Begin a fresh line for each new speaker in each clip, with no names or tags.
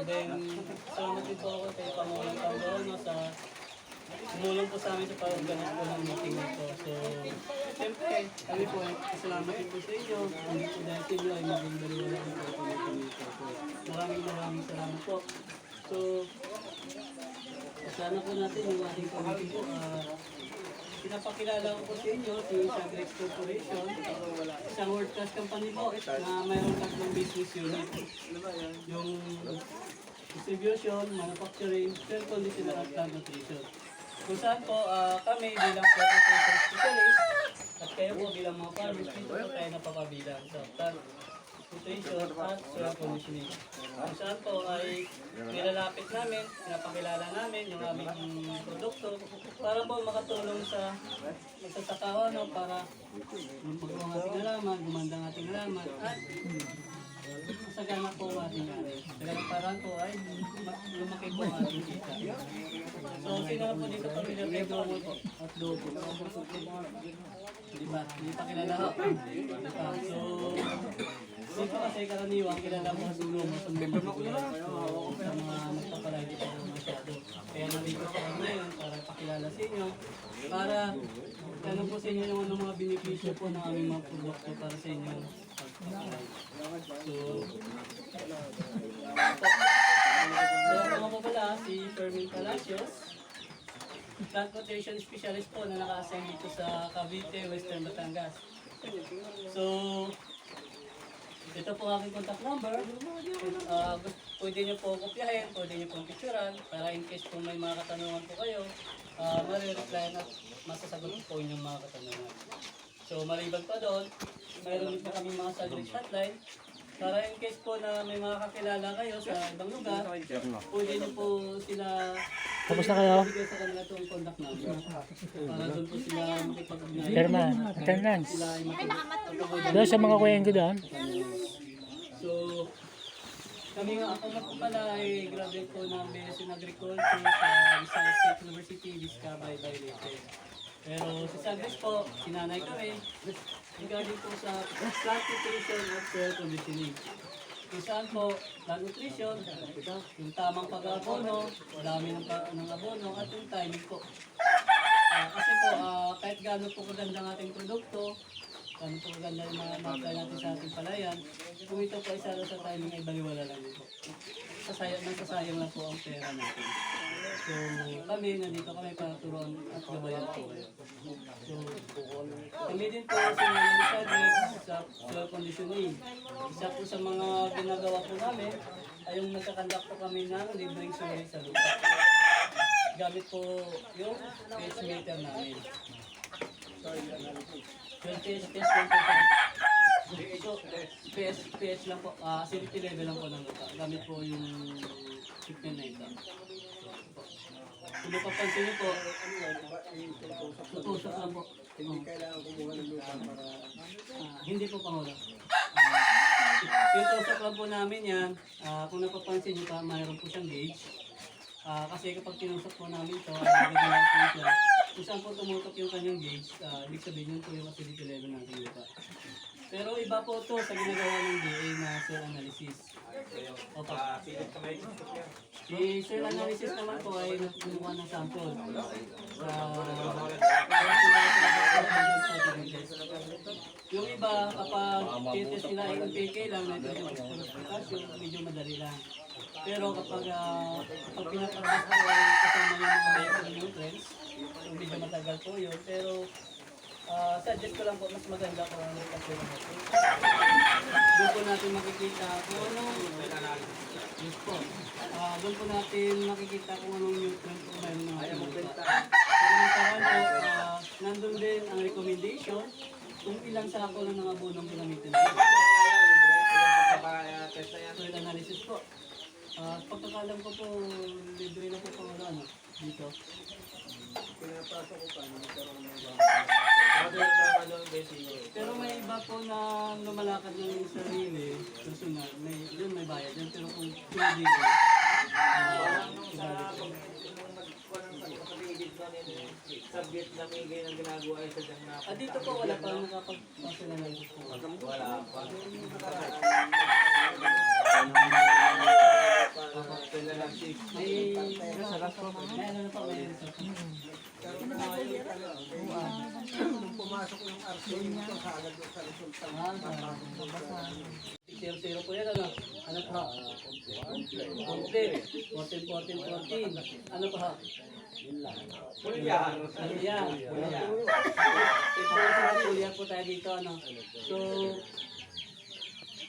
then, salamat din po ako kay Pangulong Pangolono sa tumulong po sa amin sa pag-organize po ng meeting nito. So, siyempre, kami po ay salamat din po sa inyo. Hindi po dahil sa inyo ay maging baliwala ang po meeting nito. So, maraming salamat po. So, sana po natin yung ating committee po. Pinapakilala ko po sa inyo si Sagrex Corporation, isang world-class company po na mayroong tatlong business unit. Yung distribution, manufacturing, fair conditioner at plant nutrition. Kung saan po kami bilang nutrition specialist at kayo po bilang mga farmers, dito po tayo napapabilang sa plant nutrition at soil conditioning. Kung saan po ay nilalapit namin, pinapakilala namin yung aming produkto para po makatulong sa magsasakawa para magawang ating halaman, gumanda ang ating halaman at masagana po ang ating ari. Sa ganang paraan po ay lumaki po ang ating kita. So, sino na po dito pamilya kay Domo po? At Domo. Diba? Hindi pa kilala ho. Diba? So, dito kasi karaniwang kilala mo sa Domo sa mga magulang. Sa mga magpapalay dito po masyado. Kaya nandito sa kami ngayon para pakilala sa inyo. Para tanong po sa inyo yung mga benepisyo po ng aming mga produkto para sa inyo. So ako po pala si Fermin Palacios, plant nutrition specialist po na naka-assign dito sa Cavite, Western Batangas. So, ito po aking contact number. Pwede nyo po kopyahin, pwede nyo po picturean para in case kung may mga katanungan po kayo, marireplyan at masasagot po inyong mga katanungan. So, maliban pa doon, mayroon din po kami mga Sagrex hotline para in case po na may mga kakilala kayo sa ibang lugar, pwede nyo po sila
Tapos na kayo?
ibigay sa kanila itong contact number para doon po sila makipag-ugnayan.
Perma, attendance.
Sila ay makipag-ugnayan.
Doon sa mga kuya ko doon.
So, kami nga ako na po pala ay graduate po ng BS in Agriculture sa Visayas State University, Vizcabay by Leyte. Pero si Sagrex po, sinanay kami regarding po sa plant nutrition at soil conditioning. Kung saan po, plant nutrition, yung tamang pag-abono, dami ng abono at yung timing po. Kasi po, kahit gaano po kaganda ang ating produkto, gaano po kaganda yung mga apply natin sa ating palayan, kung ito po ay salo sa timing ay baliwala lang din po. Nasasayang lang po ang pera natin. So, kami, nandito kami para turuan at gabayan po kayo. So, kami din po si Sagrex sa soil conditioning. Isa po sa mga ginagawa po namin ay yung nagkakandak po kami ng libreng survey sa lupa. Gamit po yung pH meter namin. Yung pH test lang po. So, pH lang po, acidity level lang po ng lupa. Gamit po yung equipment na ito. Kung mapapansin niyo po, tutusok lang po.
Hindi kailangan kumuha ng lupa para...
Hindi po pangulo. Tutusok lang po namin yan. Kung napapansin niyo pa, mayroon po siyang gauge. Kasi kapag tinusok po namin ito, nagagawin po siya. Kung saan po tumutok yung kanyang gauge, ibig sabihin yun po yung acidity level natin lupa. Pero iba po ito sa ginagawa ng DA na soil analysis. Opa. Si soil analysis naman po ay kumuha ng sample. Yung iba, kapag titest nila ay PK lang, nitrogen phosphorus potassium, medyo madali lang. Pero kapag pinaparabas po ay kasama yung mga micronutrients, so medyo matagal po yun. Pero suggest ko lang po, mas maganda kung ano yung natin. Doon po natin makikita kung anong yes po. Doon po natin makikita kung anong nutrient po mayroon ng ating lupa. So, parang po, nandun din ang recommendation kung ilang sako lang ng abonong ginamitin natin. Soil analysis po. Pagkakalam ko po, libre na po pang ano, dito.
Pinapasok ko pa, nagkaroon ng
Pero may iba po na lumalakad ng sarili, susunod, may bayad yan. Pero kung hindi,
Subject na may ganyan ginagawa ay sadyang na.
dito po wala pa nakapagpasa na lang po.
Wala pa.
May ano na po, may resort.
Nung pumasok yung RC ito, sagad doon sa resulta.
0-0 po yan, ano? Ano pa? Complete. 14-14-14. Ano pa?
Pulya.
Ano yan? Pulya po tayo dito, ano? So,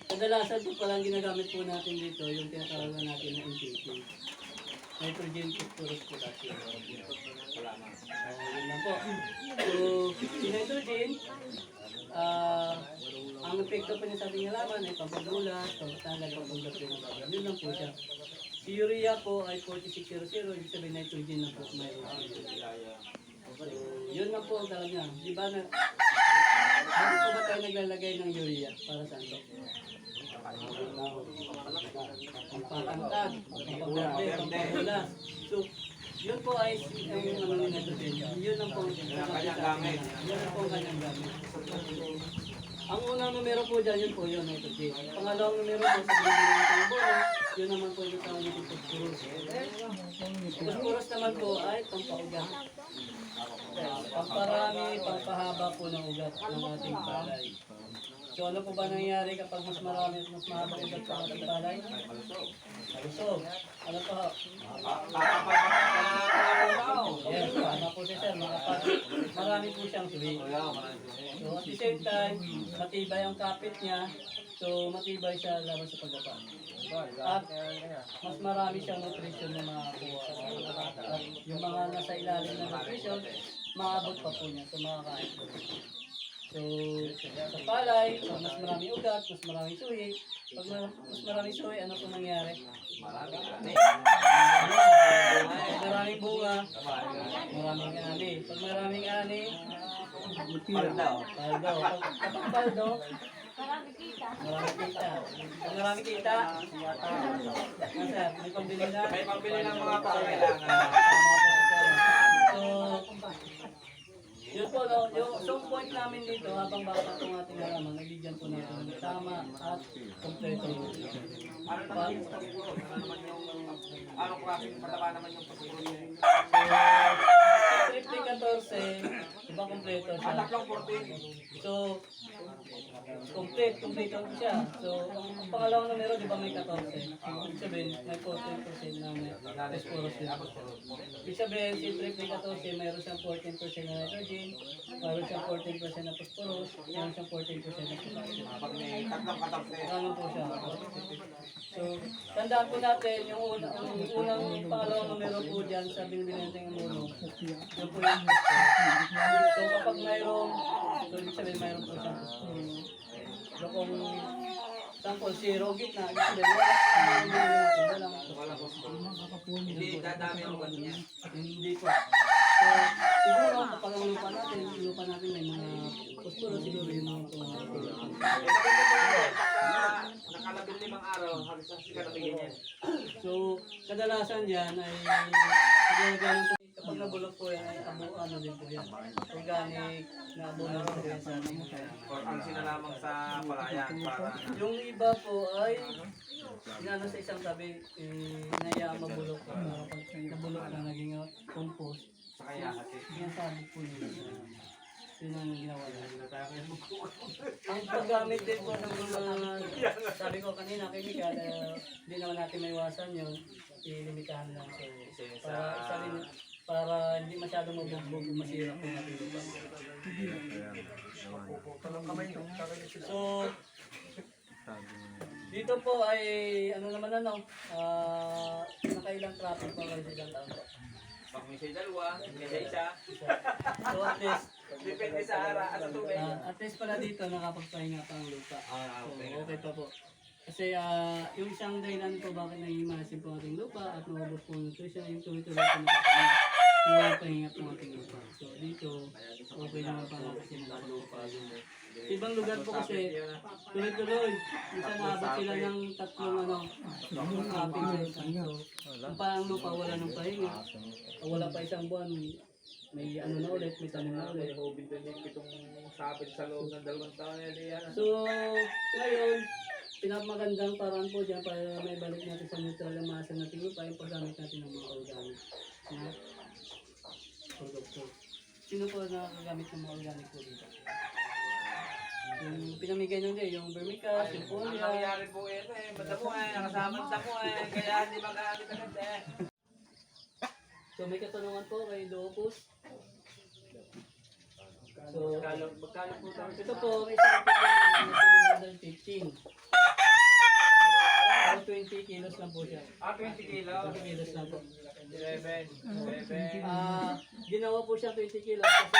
kadalasan po palang ginagamit po natin dito yung tinatawag natin na NPK. Nitrogen phosphorus potassium. Yun lang po. So, si nitrogen, ang epekto po niya sa ating halaman ay pampagulat, pampatanggal, pampagdat po ng tawag. Yun lang po siya. Si urea po ay 4600, ibig sabihin nitrogen na po mayroon. So, yun lang po talaga. Di ba na, bakit po ba tayo naglalagay ng urea para saan to? Pampatangkad, pampagderde, pampagulas. So, yun po ay ang ano ni nitrogen. Yun ang po
Kanyang gamit.
Yun ang po ang kanyang gamit. Ang unang numero po dyan, yun po yun, nitrogen. Pangalawang numero po sa bibili ng bono, yun naman po yung tawag natin phosphorus. Phosphorus naman po ay pampaugat. Pamparami, pampahaba po ng ugat ng ating palay. So ano po ba nangyayari kapag mas marami at mas mahaba ugat sa ating palay? Malusog. Ano pa? Yes, tama po siya sir. Marami po siyang suwi. So at the same time, matibay ang kapit niya. So matibay siya laban sa pagkapa. At mas marami siyang nutrition na makakuha. At yung mga nasa ilalim ng nutrition, maabot pa po niya. So makakain po. So, sa palay, pag mas marami ugat, mas maraming suhi. Pag mas maraming suhi, ano po nangyari? Pag maraming bunga, maraming ani. Pag maraming ani, paldo. Kapag paldo, marami kita. Pag marami kita, sir, may pambili na.
May pambili ng mga pangailangan.
So, yun po, no, yung point namin dito, habang bata itong ating halaman, nabigyan po natin ng tama at kompleto.
Ano naman yung pagpuro? Ano naman yung anong klaseng pataba naman yung pagpuro?
So, 14, diba kompleto siya?
Tatlong 14.
So, kompleto siya. So, ang pangalawang numero, di ba may 14? Ibig sabihin, may 14% na may phosphorus din. Ibig sabihin, si triple 14, mayroon siyang 14% na nitrogen, mayroon siyang 14% na phosphorus, mayroon siyang 14% na potassium.
Pag may tatlong 14.
Ganun po siya. So, tandaan po natin, yung unang pangalawang numero po dyan sa binibinenteng mono, yun po yung phosphorus. So, kapag mayroong, so ibig sabihin mayroon po siyang phosphorus. So, kung sample, zero gitna, ibig sabihin, walang phosphorus.
Hindi dadami ang ugat niya.
Hindi po. So, siguro kapag ang lupa natin may mga phosphorus, siguro yung mga
Eh, maganda po yun. Pagka nakalabil 5 araw, halos na sila nabigyan yan.
So, kadalasan yan ay naglalagay ng kapag nabulok po yan ay ano din po yan. Organic na abono po yan sa ating
Or ang sinalamang sa palayan para
yung iba po ay inano sa isang tabi, naya mabulok. Kapag nabulok na naging compost,
sa kaya kasi.
yan sabi po nila. Yun ang ginawa nila. Ang paggamit din po ng mga, sabi ko kanina, chemical, hindi naman natin maiwasan yun. Ilimitahan lang. So, para hindi masyadong mabugbog, masira po natin lupa. So, dito po ay, ano naman nakailang traffic po kayo sa ilang taon po.
Pag may siya dalawa, may siya isa.
So at least,
Depende sa sa tubig.
at least pala dito nakapagpahinga pa ang lupa. So, okay pa po. Kasi yung isang dahilan po bakit naging masin po ating lupa at mababot po ng nutrition, yung tuloy-tuloy po na pahinga po ating lupa. So dito, okay naman pa kasi ng lupa. Sa ibang lugar po kasi, tuloy-tuloy. Minsan naabot sila ng tatlong tapping sa isang. So, kung pa ang lupa wala ng pahinga, wala pa isang buwan, may ano na ulit, may tanim na ulit.
Hobin din yung pitong sabit sa loob ng 2 taon na yan.
So, ngayon, Pinakamagandang paraan po dyan para may balik natin sa neutral ang masa natin lupa yung paggamit natin ng mga organic na produkto. Sino po nakagamit ng mga organic po dito? Yung pinamigay nyo din, yung vermicast, yung
Ang
folia.
nangyari po yan eh, madamo eh, nakasama ng damo eh, kaya hindi mag-aamit agad eh.
So may katanungan po kay Lopus. So,
Magkano po tayo?
ito po, may isang kilo ng 715. So 20 kilos lang po siya.
20 kilos.
20 kilos lang po.
11.
Ginawa po siya 20 kilos kasi